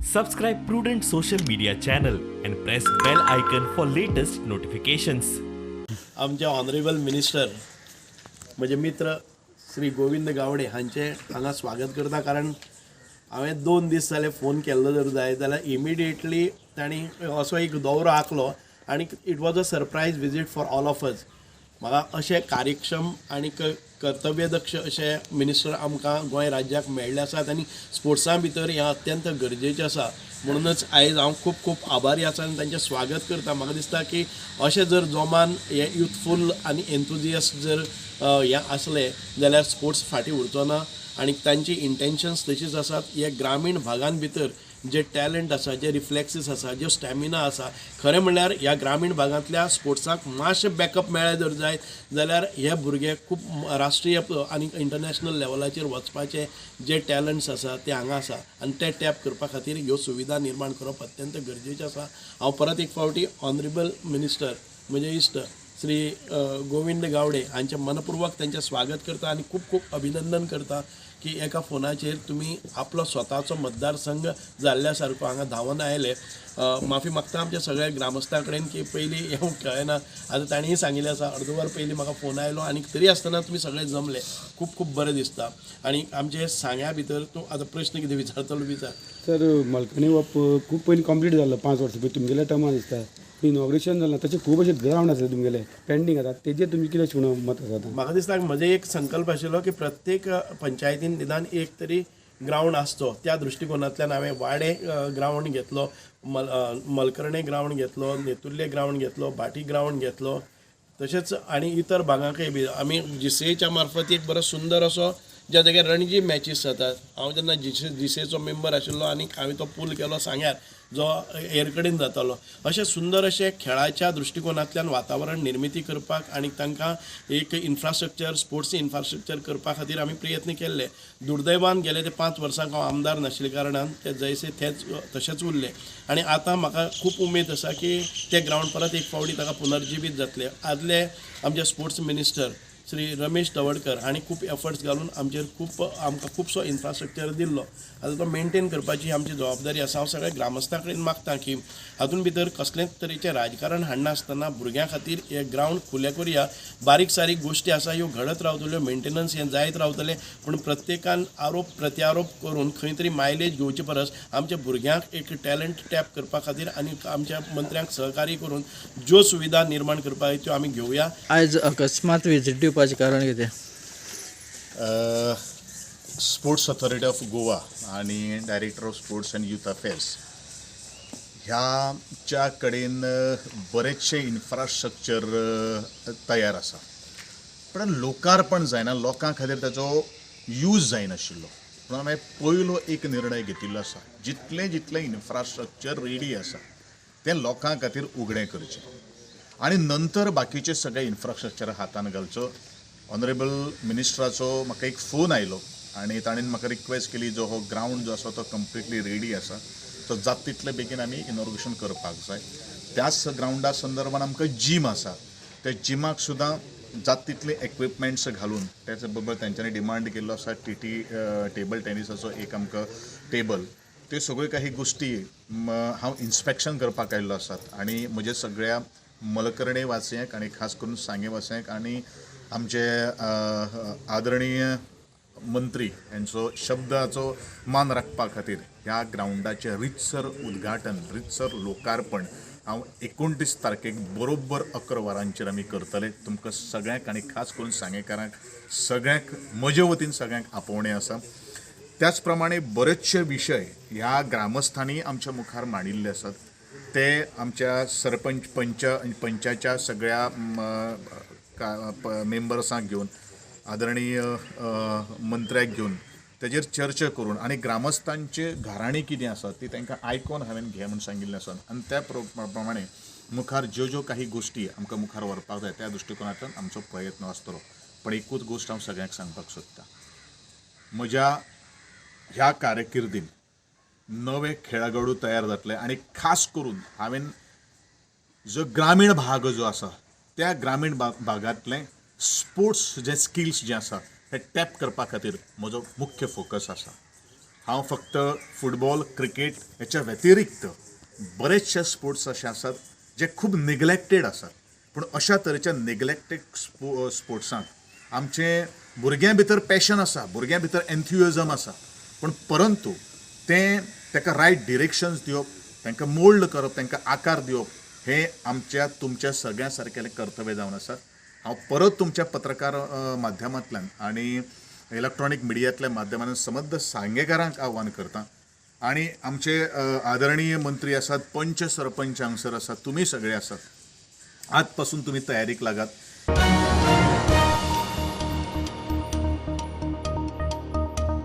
Subscribe Prudent social media channel and press bell icon for latest notifications. आमचे honourable minister म्हजे मित्र श्री गोविंद गावडे हांचे हांगा स्वागत करता. कारण हांवें 2 दीस जाले फोन केल्लो जर जाय जाल्यार इमिडिएटली तांणी असो एक दौरो आंखलो आनी it was a surprise visit for all of us. म्हाका अशें कार्यक्षम आनी कर्तव्यदक्ष अशे मिनिस्टर आमकां गोंय राज्याक मेळ्ळे आसात आनी स्पोर्ट्सा भितर हें अत्यंत गरजेचें आसा. म्हणूनच आयज हांव खूब खूब आभारी आसा आनी तांचें स्वागत करता. म्हाका दिसता की अशें जर जोमान हे युथफूल आनी एन्थुजियास्ट जर हें आसलें जाल्यार स्पोर्ट्स फाटीं उरचो ना. आनी तांची इंटेन्शन्स तशीच आसात. हे ग्रामीण भागां भितर जे टॅलंट आसा, जे रिफ्लेक्सीस आसा, जो स्टॅमिना आसा, खरें म्हणल्यार ह्या ग्रामीण भागांतल्या स्पोर्ट्साक मातशें बॅकअप मेळ्ळें जर जायत जाल्यार हे भुरगे खूब राष्ट्रीय आनी इंटरनॅशनल लेवलाचेर वचपाचे जे टॅलंट्स आसा ते हांगा आसा आनी ते टॅप करपा खातीर ह्यो सुविधा निर्माण करप अत्यंत गरजेचें आसा. हांव परत एक फावटी ऑनरेबल मिनिस्टर म्हजे इश्ट श्री गोविंद गावडे हांचे मनपूर्वक तांचें स्वागत करता आनी खूब खूब अभिनंदन करता की एका फोनाचेर तुमी आपलो स्वताचो मतदारसंघ जाल्ल्या सारको हांगा धांवन आयले. माफी मागता आमच्या सगळ्या ग्रामस्थां कडेन की पयलीं येवंक कळना. आतां ताणींय सांगिल्लें आसा अर्द वर पयलीं म्हाका फोन आयलो आनी तरी आसतना तुमी सगळे जमले. खूब खूब बरें दिसता. आनी आमचे सांग्या भितर तूं आतां प्रश्न कितें विचारतलो विचार. सर मलकणी हो खूब पयलीं कंप्लीट जालो 5 वर्सां पयलीं तुमगेल्या टर्मान दिसता. इनॉग्रेशन जालां तशें खूब अशे ग्रावंड आसा तुमगेले पेंडींग आसा तेजेर तुमी कितें शिवण मत आसा? म्हाका दिसता म्हजे एक संकल्प आशिल्लो की प्रत्येक पंचायतीन निदान एक तरी ग्रावंड आसचो. त्या दृश्टिकोनांतल्यान हांवें वाडे ग्रावंड घेतलो, मलकर्णे ग्रावंड घेतलो, नेतुर्ले ग्रावंड घेतलो, भाटी ग्रावंड घेतलो. तशेंच आनी इतर भागांकय बी आमी जीसीएच्या मार्फत एक बरो सुंदर असो ज्या जाग्यार रणजी मॅचीस जातात. हांव जेन्ना जीसीएचो मेंबर आशिल्लो आनी हांवें तो पूल केलो सांग्यार जो एरकडेन जातालो. अशें सुंदर अशें खेळाच्या दृश्टिकोनांतल्यान वातावरण निर्मिती करपाक आनी तांकां एक इन्फ्रास्ट्रक्चर स्पोर्ट्स इन्फ्रास्ट्रक्चर करपा खातीर आमी प्रयत्न केल्ले. दुर्दैवान गेले ते 5 वर्सांक हांव आमदार नाशिल्ल्या कारणान ते जैसे तेच तशेंच उरले. आनी आतां म्हाका खूब उमेद आसा की ते ग्रावंड परत एक फावटी ताका पुनर्जिवीत जातले. आदले आमचे स्पोर्ट्स मिनिस्टर श्री रमेश तवडकर हांणी खूब एफर्ट्स घालून आमकां खुबसो इन्फ्रास्ट्रक्चर दिल्लो. आतां तो मेनटेन करपाची आमची जबाबदारी आसा. हांव सगळ्या ग्रामस्थां कडेन मागता की हातूंत भितर कसलेंच तरेचें राजकारण हाडनासतना भुरग्यां खातीर हे ग्रावंड खुले करुया. बारीक सारीक गोश्टी आसा ह्यो घडत रावतल्यो, मेंटेनन्स हें जायत रावतलें. पूण प्रत्येकान आरोप प्रत्यारोप करून खंय तरी मायलेज घेवचे परस आमच्या भुरग्यांक एक टॅलंट टॅप करपा खातीर आनी आमच्या मंत्र्यांक सहकार्य करून ज्यो सुविधा निर्माण करपाक त्यो आमी घेवया. आयज अकस्मात विजीट दिवपाचें कारण कितें? स्पोर्ट्स ऑथॉरिटी ऑफ गोवा आणि director of sports and youth affairs ह्याच्या कडेन बरेचशे इन्फ्रास्ट्रक्चर तयार आसा पण लोकार्पण जायना, लोकां खातीर ताचो यूज जायनाशिल्लो. म्हणून हांवें पयलो एक निर्णय घेतिल्लो आसा जितलें इन्फ्रास्ट्रक्चर रेडी आसा तें लोकां खातीर उगडें करचें आनी नंतर बाकीचे सगळे इन्फ्रास्ट्रक्चर हातान घालचो. ऑनरेबल मिनिस्टराचो म्हाका एक फोन आयलो आनी ताणें म्हाका रिक्वेस्ट केली जो हो ग्रावंड जो आसा तो कम्प्लिटली रेडी आसा, तो जाता तितले बेगीन आमी इनॉग्रेशन करपाक जाय. त्याच ग्रावंडा संदर्भान आमकां जीम आसा, त्या जिमाक सुद्दां जाता तितले इक्विपमेंट्स घालून त्याच बरोबर तांच्यांनी डिमांड केल्लो आसा टेबल टेनिसाचो एक आमकां टेबल. त्यो सगळ्यो काही गोश्टी हांव इन्स्पेक्शन करपाक आयिल्लो आसात आनी म्हजे सगळ्या मलकर्णे वासियांक आनी खास करून सांगे वासियांक आनी आमचे आदरणीय मंत्री यांचो शब्दाचो मान राखपा खातीर ह्या ग्रावंडाचें रितसर उद्घाटन, रितसर लोकार्पण हांव 29 तारखेक बरोबर 11 वरांचेर आमी करतले. तुमकां सगळ्यांक आनी खास करून सांगेकारांक सगळ्यांक म्हजे वतीन सगळ्यांक आपोवणें आसा. त्याच प्रमाणे बरेचशे विशय ह्या ग्रामस्थांनी आमच्या मुखार मांडिल्ले आसात. ते आमच्या सरपंच पंचाच्या सगळ्या मेंबर्सांक घेवन आदरणीय मंत्र्याक घेवन तेजेर चर्चा करून आनी ग्रामस्थांचे घराणी कितें आसा ती तांकां आयकोन हांवें घे म्हणून सांगिल्लें आसा आनी त्या प्रमाणे मुखार ज्यो काही गोश्टी आमकां मुखार व्हरपाक जाय त्या दृश्टिकोनांतल्यान आमचो प्रयत्न आसतलो. पण एकूच गोश्ट हांव सगळ्यांक सांगपाक सोदतां, म्हज्या ह्या कारकिर्दीन नवे खेळगडू तयार जातले आनी खास करून हांवें जो ग्रामीण भाग जो आसा त्या ग्रामीण भागांतले स्पोर्ट्स जे स्किल्स जे आसा हे टॅप करपा खातीर म्हजो मुख्य फोकस आसा. हांव फक्त फुटबॉल क्रिकेट हेच्या व्यतिरिक्त बरेचशे स्पोर्ट्स असे आसात जे खूब निग्लेक्टेड आसात. पूण अशा तरेच्या निग्लेक्टेड स्पोर्ट्सांक आमचे भुरग्यां भितर पॅशन आसा, भुरग्यां भितर एन्थ्युइजम आसा, पण परंतु ताका रायट डिरेक्शन्स दिवप, तांकां मोल्ड करप, तांकां आकार दिवप हे आमच्या तुमच्या सगळ्यां सारकेलें कर्तव्य जावन आसा. हांव परत तुमच्या पत्रकार माध्यमांतल्यान आनी इलेक्ट्रॉनीक मिडियांतल्या माध्यमांतल्यान समस्त सांगेकारांक आव्हान करता आनी आमचे आदरणीय मंत्री आसात, पंच सरपंच हांगसर आसात, तुमी सगळे आसात, आज पासून तुम्ही तयारीक लागात.